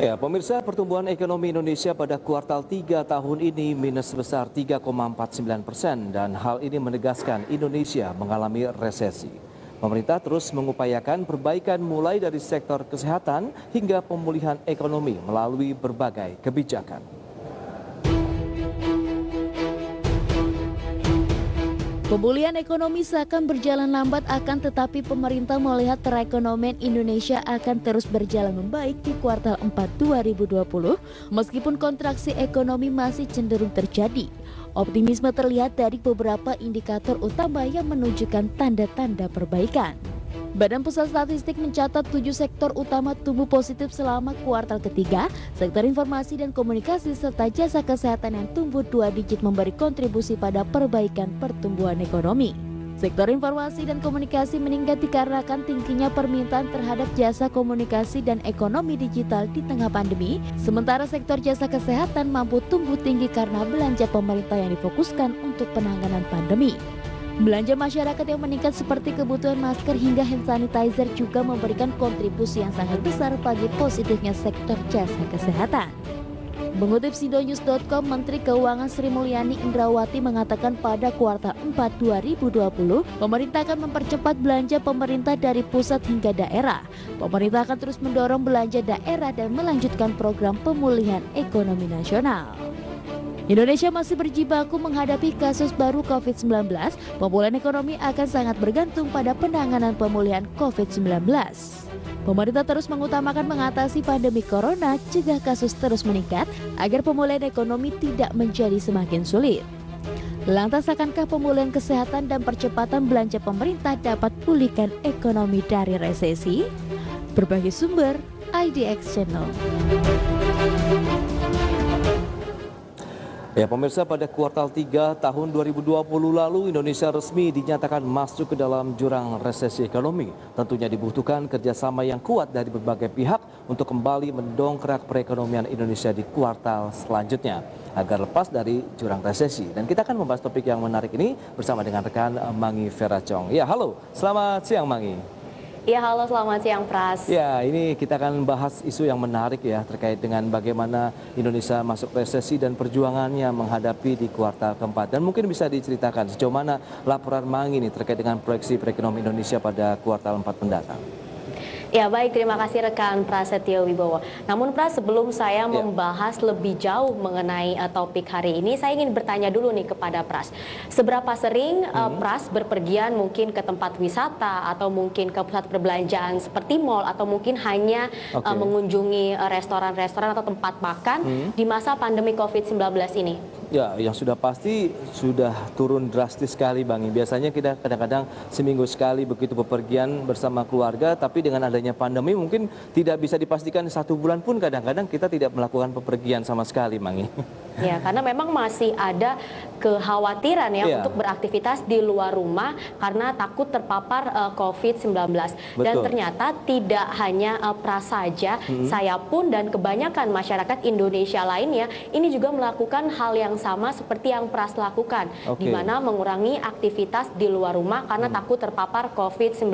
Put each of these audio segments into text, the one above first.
Ya, pemirsa, pertumbuhan ekonomi Indonesia pada kuartal 3 tahun ini minus sebesar 3,49% dan hal ini menegaskan Indonesia mengalami resesi. Pemerintah terus mengupayakan perbaikan mulai dari sektor kesehatan hingga pemulihan ekonomi melalui berbagai kebijakan. Pemulihan ekonomi seakan berjalan lambat tetapi pemerintah melihat perekonomian Indonesia akan terus berjalan membaik di kuartal 4 2020 meskipun kontraksi ekonomi masih cenderung terjadi. Optimisme terlihat dari beberapa indikator utama yang menunjukkan tanda-tanda perbaikan. Badan Pusat Statistik mencatat 7 sektor utama tumbuh positif selama kuartal ketiga. Sektor informasi dan komunikasi serta jasa kesehatan yang tumbuh 2 digit memberi kontribusi pada perbaikan pertumbuhan ekonomi. Sektor informasi dan komunikasi meningkat dikarenakan tingginya permintaan terhadap jasa komunikasi dan ekonomi digital di tengah pandemi. Sementara sektor jasa kesehatan mampu tumbuh tinggi karena belanja pemerintah yang difokuskan untuk penanganan pandemi. Belanja masyarakat yang meningkat seperti kebutuhan masker hingga hand sanitizer juga memberikan kontribusi yang sangat besar bagi positifnya sektor jasa kesehatan. Mengutip Sindonews.com, Menteri Keuangan Sri Mulyani Indrawati mengatakan pada kuartal 4 2020, pemerintah akan mempercepat belanja pemerintah dari pusat hingga daerah. Pemerintah akan terus mendorong belanja daerah dan melanjutkan program pemulihan ekonomi nasional. Indonesia masih berjibaku menghadapi kasus baru COVID-19. Pemulihan ekonomi akan sangat bergantung pada penanganan pemulihan COVID-19. Pemerintah terus mengutamakan mengatasi pandemi corona, cegah kasus terus meningkat agar pemulihan ekonomi tidak menjadi semakin sulit. Lantas akankah pemulihan kesehatan dan percepatan belanja pemerintah dapat pulihkan ekonomi dari resesi? Berbagai sumber, IDX Channel. Ya, pemirsa, pada kuartal 3 tahun 2020 lalu Indonesia resmi dinyatakan masuk ke dalam jurang resesi ekonomi. Tentunya dibutuhkan kerjasama yang kuat dari berbagai pihak untuk kembali mendongkrak perekonomian Indonesia di kuartal selanjutnya agar lepas dari jurang resesi. Dan kita akan membahas topik yang menarik ini bersama dengan rekan Mangi Veracong. Ya, halo, selamat siang Mangi. Ya, halo, selamat siang Pras. Ya, ini kita akan bahas isu yang menarik ya terkait dengan bagaimana Indonesia masuk resesi dan perjuangannya menghadapi di kuartal keempat. Dan mungkin bisa diceritakan sejauh mana laporan Mangi ini terkait dengan proyeksi perekonomian Indonesia pada kuartal 4 mendatang. Ya, baik, terima kasih rekan Prasetyo Wibowo. Namun Pras, sebelum saya membahas lebih jauh mengenai topik hari ini, saya ingin bertanya dulu nih kepada Pras. Seberapa sering Pras berpergian mungkin ke tempat wisata atau mungkin ke pusat perbelanjaan seperti mall atau mungkin hanya mengunjungi restoran-restoran atau tempat makan di masa pandemi COVID-19 ini? Ya, yang sudah pasti sudah turun drastis sekali Bang. Biasanya kita kadang-kadang seminggu sekali begitu bepergian bersama keluarga, tapi dengan adanya pandemi mungkin tidak bisa dipastikan 1 bulan pun kadang-kadang kita tidak melakukan bepergian sama sekali Mangi. Ya, karena memang masih ada kekhawatiran ya untuk beraktivitas di luar rumah karena takut terpapar COVID-19. Dan ternyata tidak hanya Pras saja, saya pun dan kebanyakan masyarakat Indonesia lainnya ini juga melakukan hal yang sama seperti yang Pras lakukan, di mana mengurangi aktivitas di luar rumah karena takut terpapar COVID-19.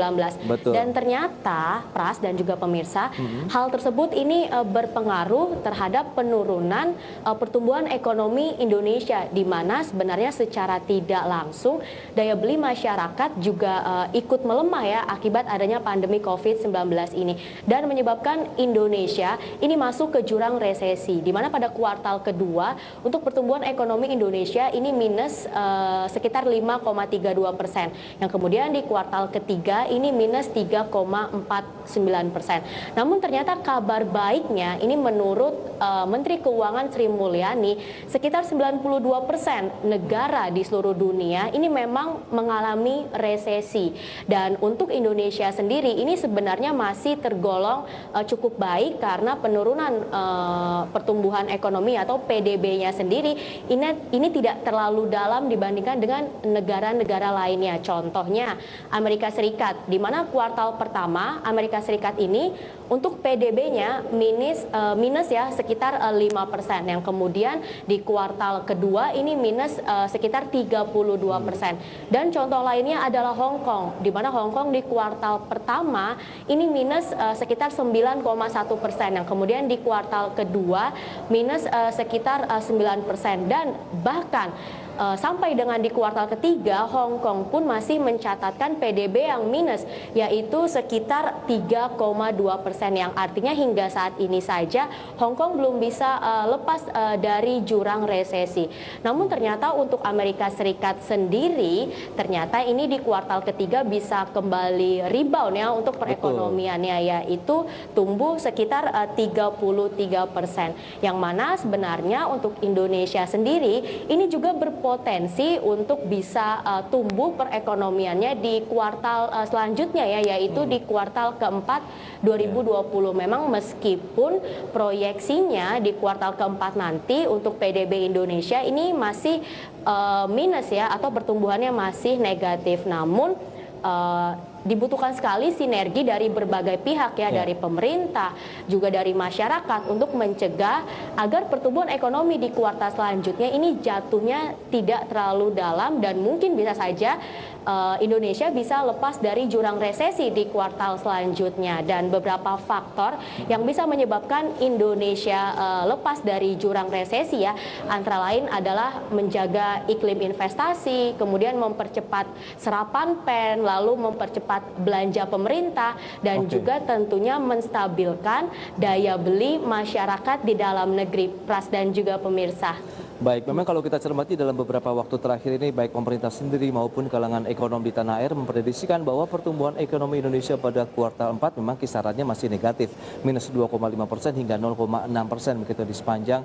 Dan ternyata Pras dan juga pemirsa, hal tersebut ini berpengaruh terhadap penurunan pertumbuhan ekonomi Indonesia, di mana sebenarnya secara tidak langsung daya beli masyarakat juga ikut melemah ya akibat adanya pandemi COVID-19 ini, dan menyebabkan Indonesia ini masuk ke jurang resesi, di mana pada kuartal kedua untuk pertumbuhan ekonomi Indonesia ini minus sekitar 5,32%, yang kemudian di kuartal ketiga ini minus 3,49%. Namun ternyata kabar baiknya ini menurut Menteri Keuangan Sri Mulyani, sekitar 92% negara di seluruh dunia ini memang mengalami resesi. Dan untuk Indonesia sendiri ini sebenarnya masih tergolong cukup baik karena penurunan pertumbuhan ekonomi atau PDB-nya sendiri ini tidak terlalu dalam dibandingkan dengan negara-negara lainnya. Contohnya Amerika Serikat, di mana kuartal pertama Amerika Serikat ini untuk PDB-nya minus ya sekitar 5%, yang kemudian di kuartal kedua ini minus sekitar 32%. Dan contoh lainnya adalah Hong Kong, di mana Hong Kong di kuartal pertama ini minus sekitar 9,1%, yang kemudian di kuartal kedua minus sekitar 9%, dan bahkan sampai dengan di kuartal ketiga, Hong Kong pun masih mencatatkan PDB yang minus, yaitu sekitar 3,2%, yang artinya hingga saat ini saja Hong Kong belum bisa lepas dari jurang resesi. Namun ternyata untuk Amerika Serikat sendiri, ternyata ini di kuartal ketiga bisa kembali rebound ya untuk perekonomiannya, yaitu tumbuh sekitar 33%. Yang mana sebenarnya untuk Indonesia sendiri ini juga berpotensi untuk bisa tumbuh perekonomiannya di kuartal selanjutnya ya, yaitu di kuartal keempat 2020. Memang meskipun proyeksinya di kuartal keempat nanti untuk PDB Indonesia ini masih minus ya, atau pertumbuhannya masih negatif, namun dibutuhkan sekali sinergi dari berbagai pihak ya, dari pemerintah, juga dari masyarakat untuk mencegah agar pertumbuhan ekonomi di kuartal selanjutnya ini jatuhnya tidak terlalu dalam, dan mungkin bisa saja Indonesia bisa lepas dari jurang resesi di kuartal selanjutnya. Dan beberapa faktor yang bisa menyebabkan Indonesia lepas dari jurang resesi ya, antara lain adalah menjaga iklim investasi, kemudian mempercepat serapan PEN, lalu mempercepat belanja pemerintah, dan juga tentunya menstabilkan daya beli masyarakat di dalam negeri, Pras dan juga pemirsa. Baik, memang kalau kita cermati dalam beberapa waktu terakhir ini, baik pemerintah sendiri maupun kalangan ekonomi di tanah air memprediksikan bahwa pertumbuhan ekonomi Indonesia pada kuartal 4 memang kisarannya masih negatif, minus 2,5% hingga 0,6% begitu di sepanjang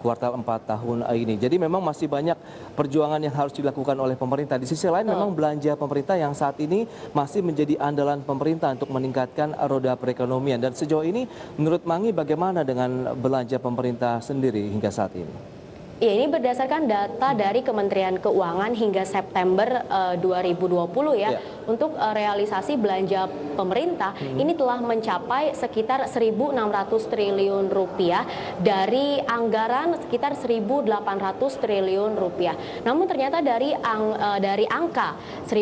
kuartal 4 tahun ini. Jadi memang masih banyak perjuangan yang harus dilakukan oleh pemerintah. Di sisi lain memang belanja pemerintah yang saat ini masih menjadi andalan pemerintah untuk meningkatkan roda perekonomian. Dan sejauh ini menurut Mangi bagaimana dengan belanja pemerintah sendiri hingga saat ini? Ya, ini berdasarkan data dari Kementerian Keuangan hingga September 2020 ya. Untuk realisasi belanja pemerintah ini telah mencapai sekitar 1.600 triliun rupiah dari anggaran sekitar 1.800 triliun rupiah. Namun ternyata dari angka 1.600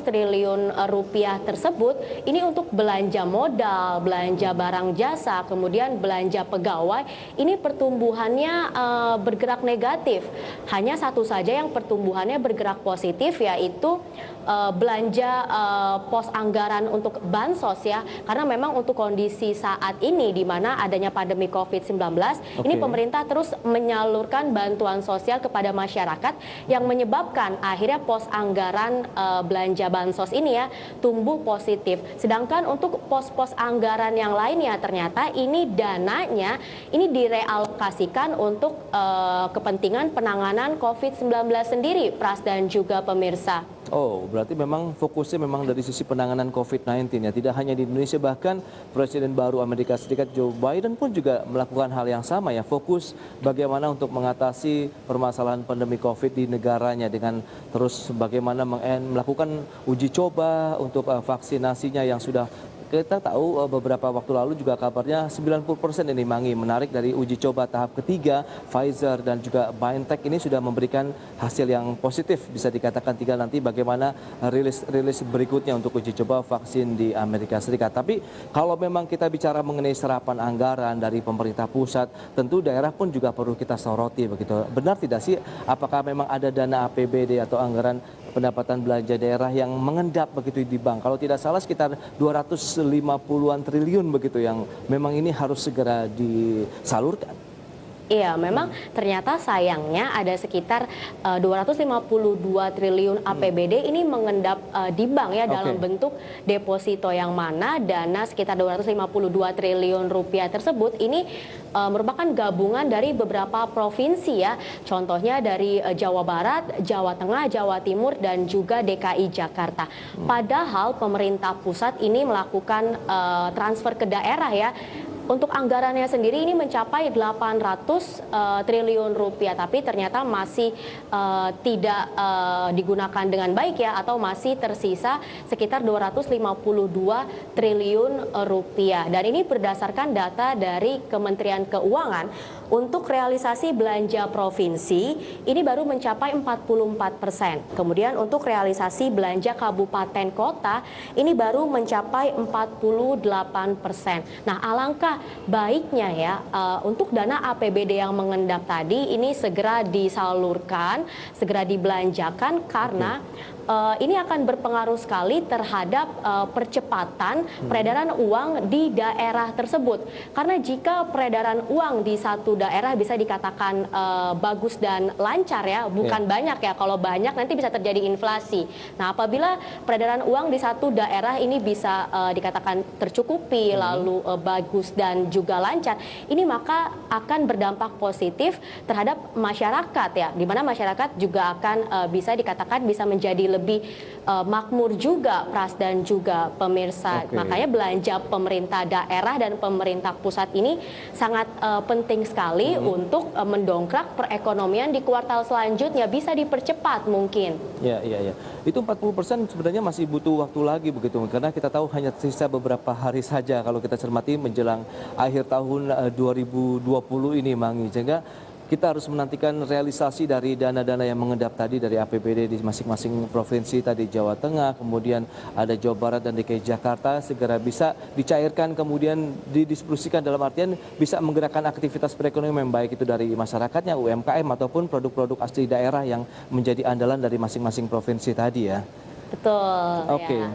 triliun rupiah tersebut ini untuk belanja modal, belanja barang jasa, kemudian belanja pegawai, ini pertumbuhannya bergerak negatif. Hanya satu saja yang pertumbuhannya bergerak positif, yaitu belanja pos anggaran untuk bansos ya, karena memang untuk kondisi saat ini di mana adanya pandemi COVID-19 ini pemerintah terus menyalurkan bantuan sosial kepada masyarakat yang menyebabkan akhirnya pos anggaran belanja bansos ini ya tumbuh positif. Sedangkan untuk pos-pos anggaran yang lainnya ternyata ini dananya ini direalokasikan untuk kepentingan penanganan COVID-19 sendiri, Pras dan juga pemirsa. Oh, berarti memang fokusnya memang dari sisi penanganan COVID-19 ya. Tidak hanya di Indonesia, bahkan Presiden baru Amerika Serikat Joe Biden pun juga melakukan hal yang sama ya. Fokus bagaimana untuk mengatasi permasalahan pandemi COVID di negaranya dengan terus bagaimana melakukan uji coba untuk vaksinasinya yang sudah kita tahu beberapa waktu lalu juga kabarnya 90% ini Mangi menarik dari uji coba tahap ketiga Pfizer dan juga BioNTech ini sudah memberikan hasil yang positif, bisa dikatakan. Tinggal nanti bagaimana rilis berikutnya untuk uji coba vaksin di Amerika Serikat. Tapi kalau memang kita bicara mengenai serapan anggaran dari pemerintah pusat, tentu daerah pun juga perlu kita soroti begitu. Benar tidak sih, apakah memang ada dana APBD atau anggaran pendapatan belanja daerah yang mengendap begitu di bank? Kalau tidak salah sekitar 250-an triliun begitu yang memang ini harus segera disalurkan. Iya, memang ternyata sayangnya ada sekitar 252 triliun APBD ini mengendap di bank ya, dalam bentuk deposito, yang mana dana sekitar 252 triliun rupiah tersebut ini merupakan gabungan dari beberapa provinsi ya. Contohnya dari Jawa Barat, Jawa Tengah, Jawa Timur, dan juga DKI Jakarta. Padahal pemerintah pusat ini melakukan transfer ke daerah ya. Untuk anggarannya sendiri ini mencapai 800 triliun rupiah, tapi ternyata masih tidak digunakan dengan baik ya, atau masih tersisa sekitar 252 triliun rupiah. Dan ini berdasarkan data dari Kementerian Keuangan. Untuk realisasi belanja provinsi, ini baru mencapai 44%. Kemudian untuk realisasi belanja kabupaten kota, ini baru mencapai 48%. Nah, alangkah baiknya ya, untuk dana APBD yang mengendap tadi, ini segera disalurkan, segera dibelanjakan karena ini akan berpengaruh sekali terhadap percepatan peredaran uang di daerah tersebut. Karena jika peredaran uang di satu daerah bisa dikatakan bagus dan lancar ya, bukan banyak ya. Kalau banyak nanti bisa terjadi inflasi. Nah, apabila peredaran uang di satu daerah ini bisa dikatakan tercukupi, lalu bagus dan juga lancar, ini maka akan berdampak positif terhadap masyarakat ya, di mana masyarakat juga akan bisa dikatakan bisa menjadi lebih makmur juga, Pras dan juga pemirsa. Makanya belanja pemerintah daerah dan pemerintah pusat ini sangat penting sekali untuk mendongkrak perekonomian di kuartal selanjutnya, bisa dipercepat mungkin. Ya. Itu 40% sebenarnya masih butuh waktu lagi begitu, karena kita tahu hanya sisa beberapa hari saja kalau kita cermati menjelang akhir tahun 2020 ini, Mangi. Sehingga kita harus menantikan realisasi dari dana-dana yang mengendap tadi dari APBD di masing-masing provinsi, tadi Jawa Tengah, kemudian ada Jawa Barat dan DKI Jakarta, segera bisa dicairkan kemudian didistribusikan, dalam artian bisa menggerakkan aktivitas perekonomian baik itu dari masyarakatnya, UMKM ataupun produk-produk asli daerah yang menjadi andalan dari masing-masing provinsi tadi ya. Betul. Oke. Ya.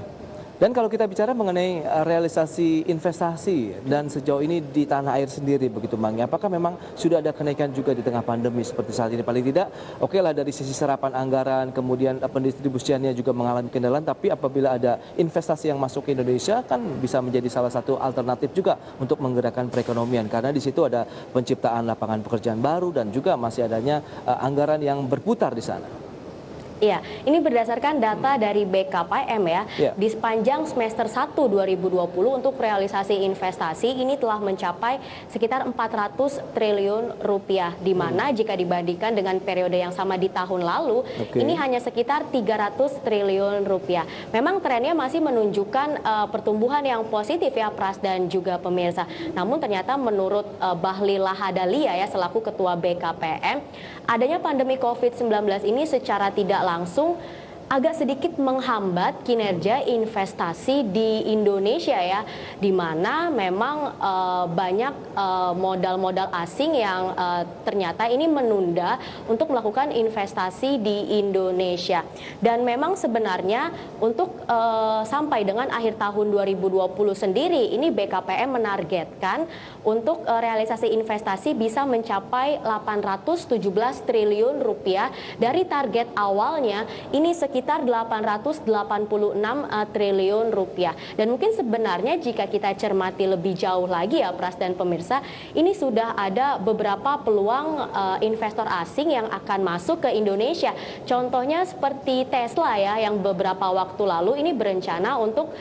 Dan kalau kita bicara mengenai realisasi investasi dan sejauh ini di tanah air sendiri begitu, Mangi, apakah memang sudah ada kenaikan juga di tengah pandemi seperti saat ini? Paling tidak, oke lah dari sisi serapan anggaran, kemudian pendistribusiannya juga mengalami kendala, tapi apabila ada investasi yang masuk ke Indonesia kan bisa menjadi salah satu alternatif juga untuk menggerakkan perekonomian, karena di situ ada penciptaan lapangan pekerjaan baru dan juga masih adanya anggaran yang berputar di sana. Iya, ini berdasarkan data dari BKPM ya. Di sepanjang semester 1 2020 untuk realisasi investasi ini telah mencapai sekitar 400 triliun rupiah. Di mana jika dibandingkan dengan periode yang sama di tahun lalu, ini hanya sekitar 300 triliun rupiah. Memang trennya masih menunjukkan pertumbuhan yang positif ya, Pras dan juga pemirsa. Namun ternyata menurut Bahlil Lahadalia ya, selaku Ketua BKPM, adanya pandemi COVID-19 ini secara tidak langsung agak sedikit menghambat kinerja investasi di Indonesia ya, di mana memang banyak modal-modal asing yang ternyata ini menunda untuk melakukan investasi di Indonesia. Dan memang sebenarnya untuk sampai dengan akhir tahun 2020 sendiri ini BKPM menargetkan untuk realisasi investasi bisa mencapai 817 triliun rupiah dari target awalnya ini sekitar 886 triliun rupiah. Dan mungkin sebenarnya jika kita cermati lebih jauh lagi ya, Pras dan pemirsa, ini sudah ada beberapa peluang investor asing yang akan masuk ke Indonesia. Contohnya seperti Tesla ya, yang beberapa waktu lalu ini berencana untuk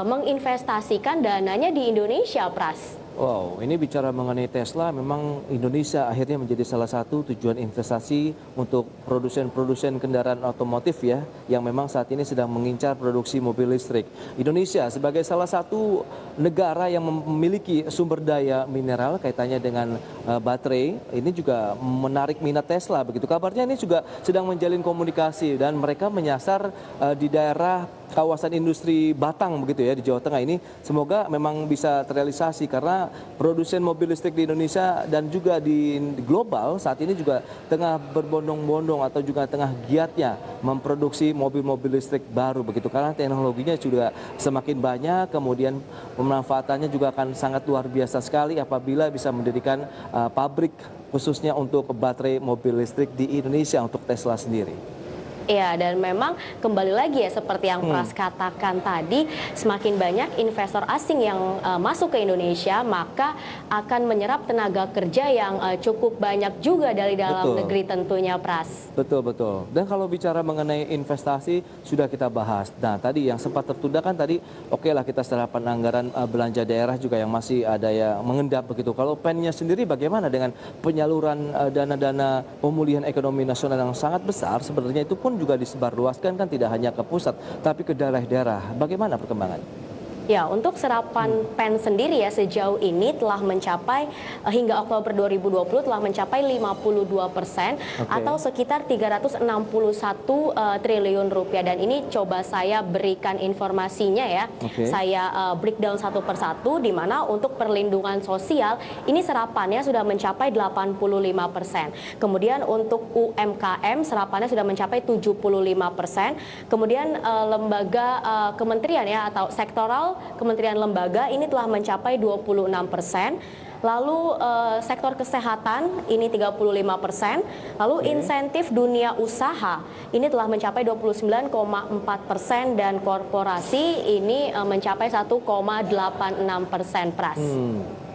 menginvestasikan dananya di Indonesia, Pras. Wow, ini bicara mengenai Tesla, memang Indonesia akhirnya menjadi salah satu tujuan investasi untuk produsen-produsen kendaraan otomotif ya, yang memang saat ini sedang mengincar produksi mobil listrik. Indonesia sebagai salah satu negara yang memiliki sumber daya mineral kaitannya dengan baterai, ini juga menarik minat Tesla begitu. Kabarnya ini juga sedang menjalin komunikasi dan mereka menyasar di daerah kawasan industri Batang begitu ya, di Jawa Tengah ini. Semoga memang bisa terrealisasi karena produsen mobil listrik di Indonesia dan juga di global saat ini juga tengah berbondong-bondong atau juga tengah giatnya memproduksi mobil-mobil listrik baru begitu, karena teknologinya juga semakin banyak, kemudian pemanfaatannya juga akan sangat luar biasa sekali apabila bisa mendirikan pabrik khususnya untuk baterai mobil listrik di Indonesia untuk Tesla sendiri. Iya, dan memang kembali lagi ya seperti yang Pras katakan tadi, semakin banyak investor asing yang masuk ke Indonesia, maka akan menyerap tenaga kerja yang cukup banyak juga dari dalam negeri tentunya, Pras. Betul. Dan kalau bicara mengenai investasi sudah kita bahas. Nah, tadi yang sempat tertunda kan tadi oke lah kita serapan anggaran belanja daerah juga yang masih ada yang mengendap begitu. Kalau pennya sendiri bagaimana dengan penyaluran dana-dana pemulihan ekonomi nasional yang sangat besar, sebenarnya itu pun juga disebarluaskan kan, tidak hanya ke pusat tapi ke daerah-daerah. Bagaimana perkembangan? Ya, untuk serapan PEN sendiri ya sejauh ini telah mencapai hingga Oktober 2020 telah mencapai 52% atau sekitar 361 triliun rupiah. Dan ini coba saya berikan informasinya ya. Saya breakdown satu persatu, di mana untuk perlindungan sosial ini serapannya sudah mencapai 85%. Kemudian untuk UMKM serapannya sudah mencapai 75%. Kemudian lembaga kementerian ya atau sektoral kementerian lembaga ini telah mencapai 26%. Lalu sektor kesehatan ini 35%, lalu insentif dunia usaha ini telah mencapai 29,4% dan korporasi ini mencapai 1,86%, Pras.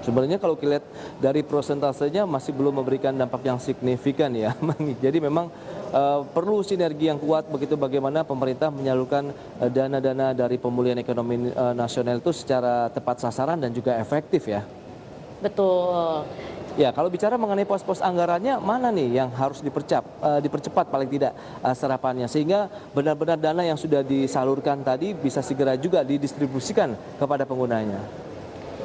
Sebenarnya kalau kita lihat dari prosentasenya masih belum memberikan dampak yang signifikan ya. Jadi memang perlu sinergi yang kuat begitu bagaimana pemerintah menyalurkan dana-dana dari pemulihan ekonomi nasional itu secara tepat sasaran dan juga efektif ya. Betul. Ya, kalau bicara mengenai pos-pos anggarannya, mana nih yang harus dipercepat paling tidak serapannya sehingga benar-benar dana yang sudah disalurkan tadi bisa segera juga didistribusikan kepada penggunanya.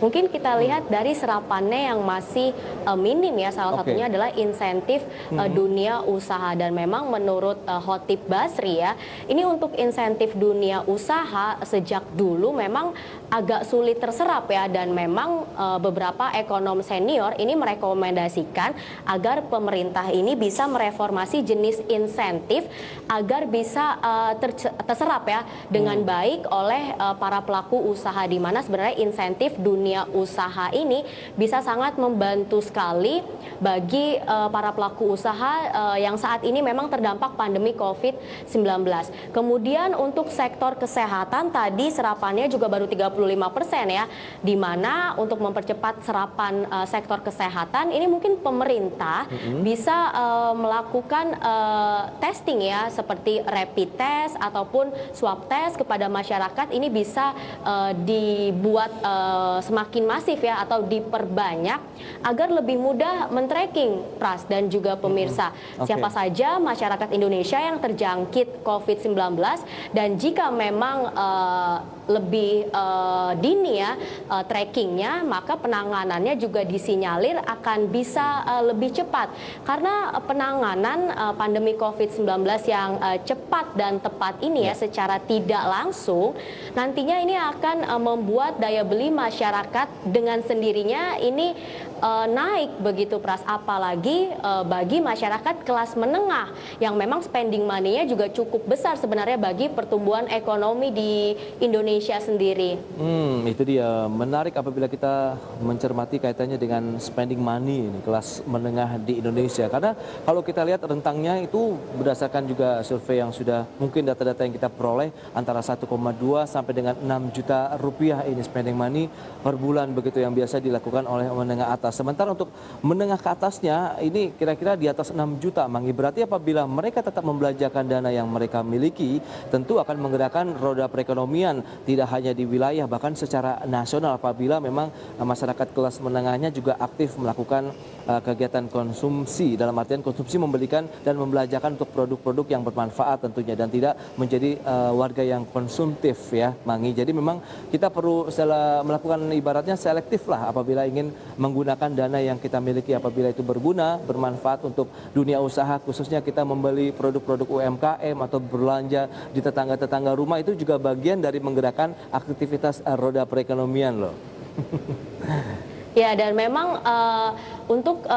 Mungkin kita lihat dari serapannya yang masih minim ya, salah satunya adalah insentif dunia usaha. Dan memang menurut Khotib Basri ya, ini untuk insentif dunia usaha sejak dulu memang agak sulit terserap ya. Dan memang beberapa ekonom senior ini merekomendasikan agar pemerintah ini bisa mereformasi jenis insentif agar bisa terserap ya dengan baik oleh para pelaku usaha, di mana sebenarnya insentif dunia usaha ini bisa sangat membantu sekali bagi para pelaku usaha yang saat ini memang terdampak pandemi COVID-19. Kemudian untuk sektor kesehatan tadi serapannya juga baru 35% ya, di mana untuk mempercepat serapan sektor kesehatan ini mungkin pemerintah bisa melakukan testing ya, seperti rapid test ataupun swab test kepada masyarakat. Ini bisa dibuat semakin masif ya atau diperbanyak agar lebih mudah men-tracking, Pras dan juga pemirsa, siapa saja masyarakat Indonesia yang terjangkit COVID-19, dan jika memang lebih dini ya trackingnya, maka penanganannya juga disinyalir akan bisa lebih cepat, karena penanganan pandemi COVID-19 yang cepat dan tepat ini ya secara tidak langsung nantinya ini akan membuat daya beli masyarakat dengan sendirinya ini naik begitu, Pras, apalagi bagi masyarakat kelas menengah yang memang spending money-nya juga cukup besar sebenarnya bagi pertumbuhan ekonomi di Indonesia sendiri. Itu dia, menarik apabila kita mencermati kaitannya dengan spending money ini, kelas menengah di Indonesia, karena kalau kita lihat rentangnya itu berdasarkan juga survei yang sudah mungkin data-data yang kita peroleh antara 1,2 sampai dengan 6 juta rupiah ini spending money per bulan begitu yang biasa dilakukan oleh menengah atas. Sementara untuk menengah ke atasnya ini kira-kira di atas 6 juta, Mangi. Berarti apabila mereka tetap membelanjakan dana yang mereka miliki, tentu akan menggerakkan roda perekonomian tidak hanya di wilayah, bahkan secara nasional apabila memang masyarakat kelas menengahnya juga aktif melakukan kegiatan konsumsi, dalam artian konsumsi membelikan dan membelanjakan untuk produk-produk yang bermanfaat tentunya dan tidak menjadi warga yang konsumtif ya, Mangi. Jadi memang kita perlu melakukan ibaratnya selektif lah apabila ingin menggunakan dana yang kita miliki, apabila itu berguna, bermanfaat untuk dunia usaha, khususnya kita membeli produk-produk UMKM atau belanja di tetangga-tetangga rumah, itu juga bagian dari menggerakkan aktivitas roda perekonomian loh. Ya, dan memang untuk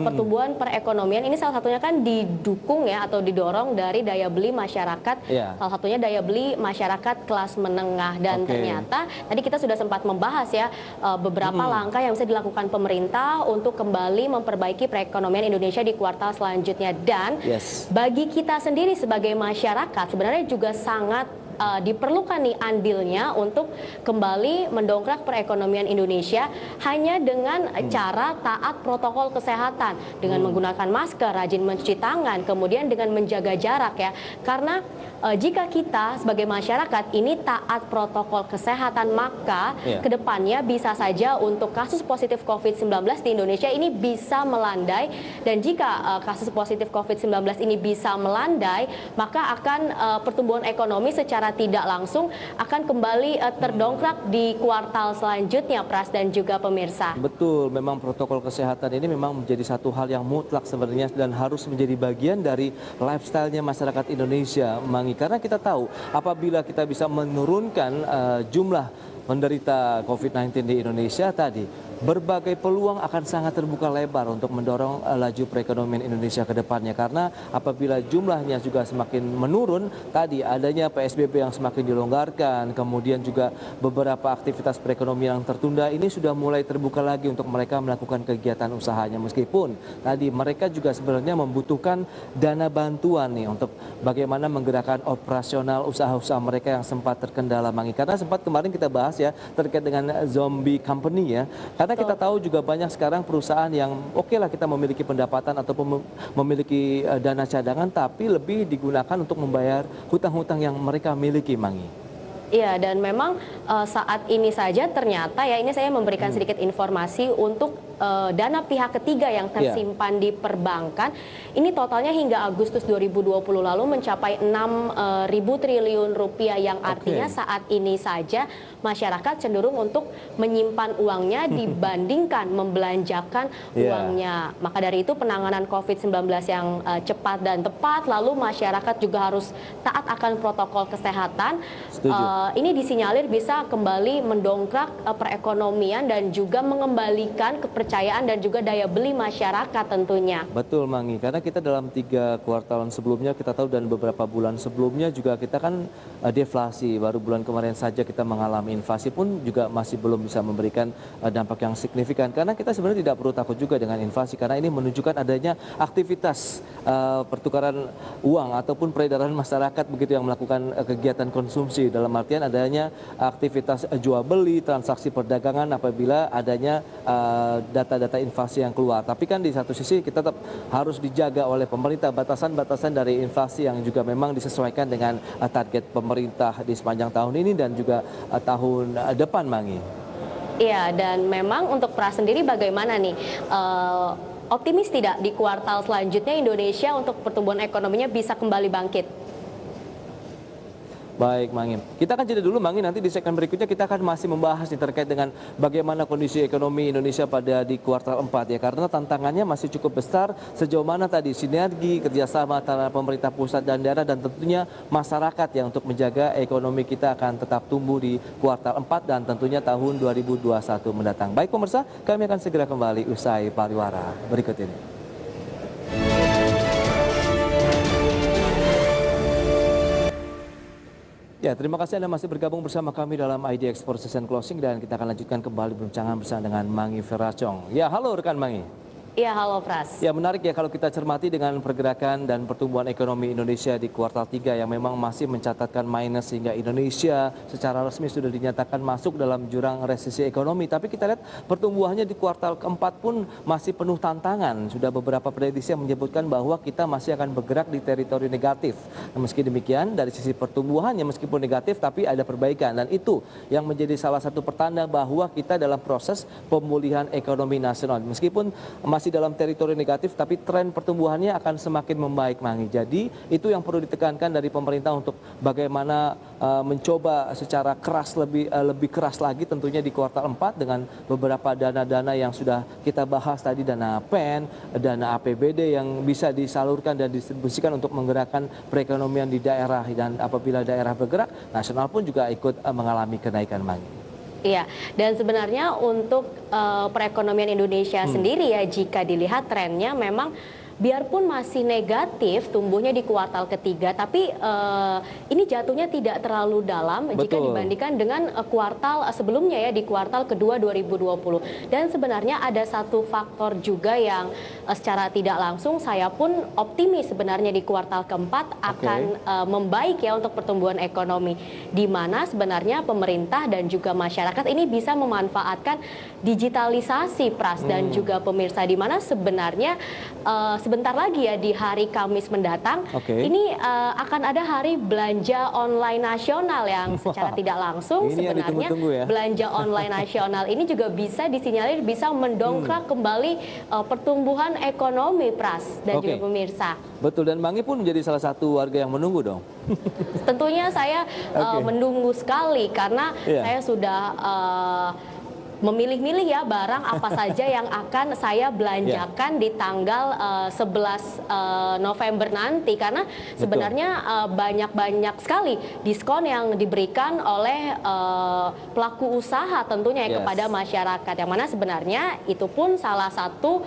pertumbuhan perekonomian ini salah satunya kan didukung ya atau didorong dari daya beli masyarakat, salah satunya daya beli masyarakat kelas menengah. Dan ternyata tadi kita sudah sempat membahas ya beberapa langkah yang bisa dilakukan pemerintah untuk kembali memperbaiki perekonomian Indonesia di kuartal selanjutnya. Dan bagi kita sendiri sebagai masyarakat sebenarnya juga sangat diperlukan nih andilnya untuk kembali mendongkrak perekonomian Indonesia hanya dengan cara taat protokol kesehatan dengan menggunakan masker, rajin mencuci tangan, kemudian dengan menjaga jarak ya. Karena jika kita sebagai masyarakat ini taat protokol kesehatan, maka kedepannya bisa saja untuk kasus positif COVID-19 di Indonesia ini bisa melandai. Dan jika kasus positif COVID-19 ini bisa melandai, maka akan pertumbuhan ekonomi secara secara tidak langsung akan kembali terdongkrak di kuartal selanjutnya, Pras dan juga pemirsa. Betul, memang protokol kesehatan ini memang menjadi satu hal yang mutlak sebenarnya dan harus menjadi bagian dari lifestyle-nya masyarakat Indonesia, Mangi. Karena kita tahu apabila kita bisa menurunkan jumlah penderita COVID-19 di Indonesia tadi, berbagai peluang akan sangat terbuka lebar untuk mendorong laju perekonomian Indonesia ke depannya. Karena apabila jumlahnya juga semakin menurun, tadi adanya PSBB yang semakin dilonggarkan, kemudian juga beberapa aktivitas perekonomian yang tertunda, ini sudah mulai terbuka lagi untuk mereka melakukan kegiatan usahanya. Meskipun tadi mereka juga sebenarnya membutuhkan dana bantuan nih untuk bagaimana menggerakkan operasional usaha-usaha mereka yang sempat terkendala, Mangi. Karena sempat kemarin kita bahas ya terkait dengan zombie company ya. Karena kita tahu juga banyak sekarang perusahaan yang oke lah kita memiliki pendapatan ataupun memiliki dana cadangan, tapi lebih digunakan untuk membayar hutang-hutang yang mereka miliki, Mangi. Iya, dan memang saat ini saja ternyata ya, ini saya memberikan sedikit informasi untuk dana pihak ketiga yang tersimpan di perbankan. Ini totalnya hingga Agustus 2020 lalu mencapai 6.000 triliun rupiah, yang artinya saat ini saja masyarakat cenderung untuk menyimpan uangnya dibandingkan membelanjakan uangnya. Maka dari itu penanganan COVID-19 yang cepat dan tepat, lalu masyarakat juga harus taat akan protokol kesehatan. Ini disinyalir bisa kembali mendongkrak perekonomian dan juga mengembalikan kepercayaan dan juga daya beli masyarakat tentunya. Betul, Mangi, karena kita dalam 3 kuartalan sebelumnya kita tahu dan beberapa bulan sebelumnya juga kita kan deflasi. Baru bulan kemarin saja kita mengalami inflasi pun juga masih belum bisa memberikan dampak yang signifikan. Karena kita sebenarnya tidak perlu takut juga dengan inflasi, karena ini menunjukkan adanya aktivitas pertukaran uang ataupun peredaran masyarakat begitu yang melakukan kegiatan konsumsi. Dalam artian adanya aktivitas jual beli, transaksi perdagangan apabila adanya data-data inflasi yang keluar. Tapi kan di satu sisi kita tetap harus dijaga oleh pemerintah batasan-batasan dari inflasi yang juga memang disesuaikan dengan target pemerintah di sepanjang tahun ini dan juga tahun depan, Mangi. Iya, dan memang untuk Pras sendiri bagaimana nih? Optimis tidak di kuartal selanjutnya Indonesia untuk pertumbuhan ekonominya bisa kembali bangkit? Baik, Mangi. Kita akan jeda dulu, Mangi. Nanti di segmen berikutnya kita akan masih membahas nih terkait dengan bagaimana kondisi ekonomi Indonesia pada di kuartal 4 ya. Karena tantangannya masih cukup besar, sejauh mana tadi sinergi kerjasama antara pemerintah pusat dan daerah dan tentunya masyarakat ya untuk menjaga ekonomi kita akan tetap tumbuh di kuartal 4 dan tentunya tahun 2021 mendatang. Baik pemirsa, kami akan segera kembali usai pariwara berikut ini. Ya, terima kasih Anda masih bergabung bersama kami dalam ID Export Session Closing dan kita akan lanjutkan kembali perbincangan bersama dengan Mangi Ferracong. Ya, halo rekan Mangi. Iya, halo Pras. Ya, menarik ya kalau kita cermati dengan pergerakan dan pertumbuhan ekonomi Indonesia di kuartal 3 yang memang masih mencatatkan minus sehingga Indonesia secara resmi sudah dinyatakan masuk dalam jurang resesi ekonomi. Tapi kita lihat pertumbuhannya di kuartal keempat pun masih penuh tantangan. Sudah beberapa prediksi yang menyebutkan bahwa kita masih akan bergerak di teritori negatif. Nah, meski demikian dari sisi pertumbuhannya meskipun negatif tapi ada perbaikan dan itu yang menjadi salah satu pertanda bahwa kita dalam proses pemulihan ekonomi nasional. Meskipun masih dalam teritori negatif tapi tren pertumbuhannya akan semakin membaik, Mangi. Jadi itu yang perlu ditekankan dari pemerintah untuk bagaimana mencoba secara keras lebih keras lagi tentunya di kuartal 4 dengan beberapa dana-dana yang sudah kita bahas tadi, dana PEN, dana APBD yang bisa disalurkan dan distribusikan untuk menggerakkan perekonomian di daerah, dan apabila daerah bergerak, nasional pun juga ikut mengalami kenaikan, Mangi. Iya, dan sebenarnya untuk perekonomian Indonesia sendiri ya, jika dilihat trennya memang biarpun masih negatif tumbuhnya di kuartal ketiga, tapi ini jatuhnya tidak terlalu dalam jika dibandingkan dengan kuartal sebelumnya ya, di kuartal kedua 2020. Dan sebenarnya ada satu faktor juga yang secara tidak langsung saya pun optimis sebenarnya di kuartal keempat akan membaik ya untuk pertumbuhan ekonomi, di mana sebenarnya pemerintah dan juga masyarakat ini bisa memanfaatkan digitalisasi, Pras dan juga pemirsa, di mana sebenarnya sebentar lagi ya di hari Kamis mendatang, ini akan ada hari belanja online nasional yang secara tidak langsung ini sebenarnya ya. belanja online nasional ini juga bisa disinyalir bisa mendongkrak kembali pertumbuhan ekonomi, Pras dan juga pemirsa. Betul, dan Mangi pun menjadi salah satu warga yang menunggu dong. Tentunya saya menunggu sekali karena saya sudah memilih-milih ya barang apa saja yang akan saya belanjakan di tanggal 11 November nanti, karena sebenarnya banyak-banyak sekali diskon yang diberikan oleh pelaku usaha tentunya ya kepada masyarakat, yang mana sebenarnya itu pun salah satu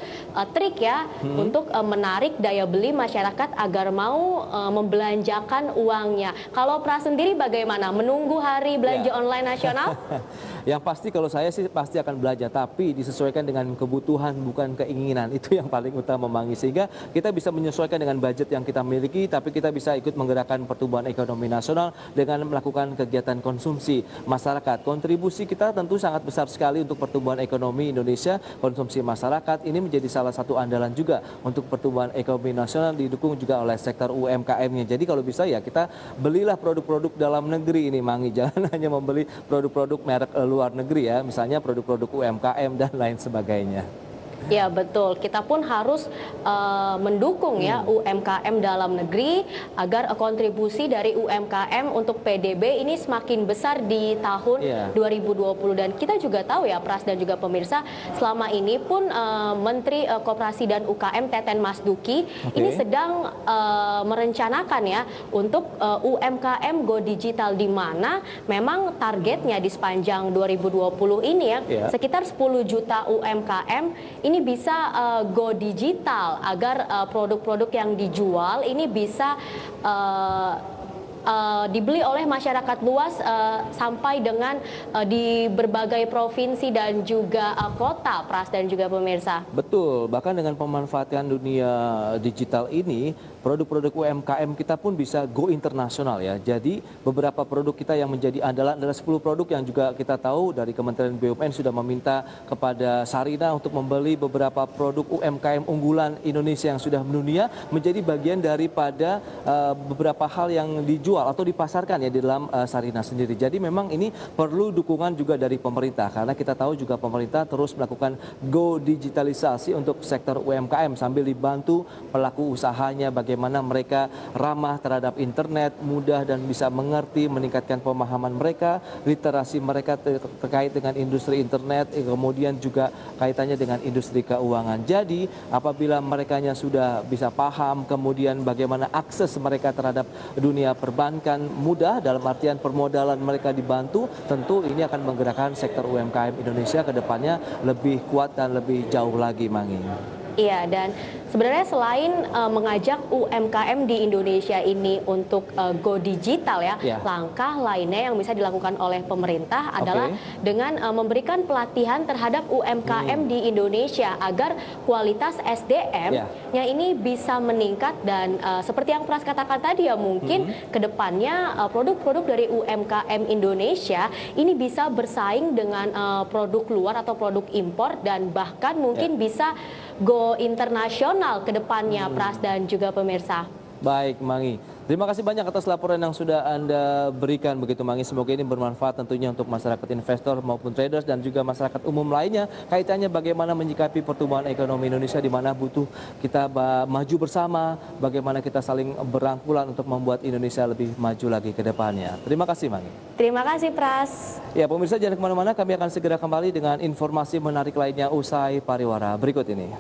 trik ya untuk menarik daya beli masyarakat agar mau membelanjakan uangnya. Kalau Pras sendiri bagaimana menunggu hari belanja online nasional? Yang pasti kalau saya sih pasti akan belanja, tapi disesuaikan dengan kebutuhan bukan keinginan. Itu yang paling utama, Mangi. Sehingga kita bisa menyesuaikan dengan budget yang kita miliki, tapi kita bisa ikut menggerakkan pertumbuhan ekonomi nasional dengan melakukan kegiatan konsumsi masyarakat. Kontribusi kita tentu sangat besar sekali untuk pertumbuhan ekonomi Indonesia. Konsumsi masyarakat ini menjadi salah satu andalan juga untuk pertumbuhan ekonomi nasional, didukung juga oleh sektor UMKM-nya. Jadi kalau bisa ya kita belilah produk-produk dalam negeri ini, Mangi. Jangan hanya membeli produk-produk merek luar negeri ya, misalnya produk-produk UMKM dan lain sebagainya. Ya betul, kita pun harus mendukung ya UMKM dalam negeri agar kontribusi dari UMKM untuk PDB ini semakin besar di tahun 2020. Dan kita juga tahu ya Pras dan juga pemirsa, selama ini pun Menteri Koperasi dan UKM Teten Mas Duki ini sedang merencanakan ya untuk UMKM Go Digital, di mana memang targetnya di sepanjang 2020 ini ya sekitar 10 juta UMKM ini bisa go digital agar produk-produk yang dijual ini bisa dibeli oleh masyarakat luas sampai dengan di berbagai provinsi dan juga kota, Pras dan juga pemirsa. Betul, bahkan dengan pemanfaatan dunia digital ini, produk-produk UMKM kita pun bisa go internasional ya. Jadi beberapa produk kita yang menjadi andalan adalah 10 produk yang juga kita tahu dari Kementerian BUMN sudah meminta kepada Sarina untuk membeli beberapa produk UMKM unggulan Indonesia yang sudah mendunia menjadi bagian daripada beberapa hal yang dijual atau dipasarkan ya di dalam Sarina sendiri. Jadi memang ini perlu dukungan juga dari pemerintah, karena kita tahu juga pemerintah terus melakukan go digitalisasi untuk sektor UMKM sambil dibantu pelaku usahanya bagaimana mereka ramah terhadap internet, mudah dan bisa mengerti, meningkatkan pemahaman mereka, literasi mereka terkait dengan industri internet, kemudian juga kaitannya dengan industri keuangan. Jadi apabila merekanya sudah bisa paham, kemudian bagaimana akses mereka terhadap dunia perbankan mudah, dalam artian permodalan mereka dibantu, tentu ini akan menggerakkan sektor UMKM Indonesia ke depannya lebih kuat dan lebih jauh lagi, Mangi. Iya, dan sebenarnya selain mengajak UMKM di Indonesia ini untuk go digital ya, langkah lainnya yang bisa dilakukan oleh pemerintah adalah dengan memberikan pelatihan terhadap UMKM di Indonesia agar kualitas SDM-nya ini bisa meningkat, dan seperti yang Pras katakan tadi ya, mungkin kedepannya produk-produk dari UMKM Indonesia ini bisa bersaing dengan produk luar atau produk impor, dan bahkan mungkin bisa go internasional ke depannya, Pras dan juga pemirsa. Baik, Mangi. Terima kasih banyak atas laporan yang sudah Anda berikan begitu, Mangi. Semoga ini bermanfaat tentunya untuk masyarakat investor maupun traders dan juga masyarakat umum lainnya, kaitannya bagaimana menyikapi pertumbuhan ekonomi Indonesia di mana butuh kita maju bersama, bagaimana kita saling berangkulan untuk membuat Indonesia lebih maju lagi ke depannya. Terima kasih, Mangi. Terima kasih, Pras. Ya, pemirsa jangan kemana-mana, kami akan segera kembali dengan informasi menarik lainnya usai pariwara berikut ini.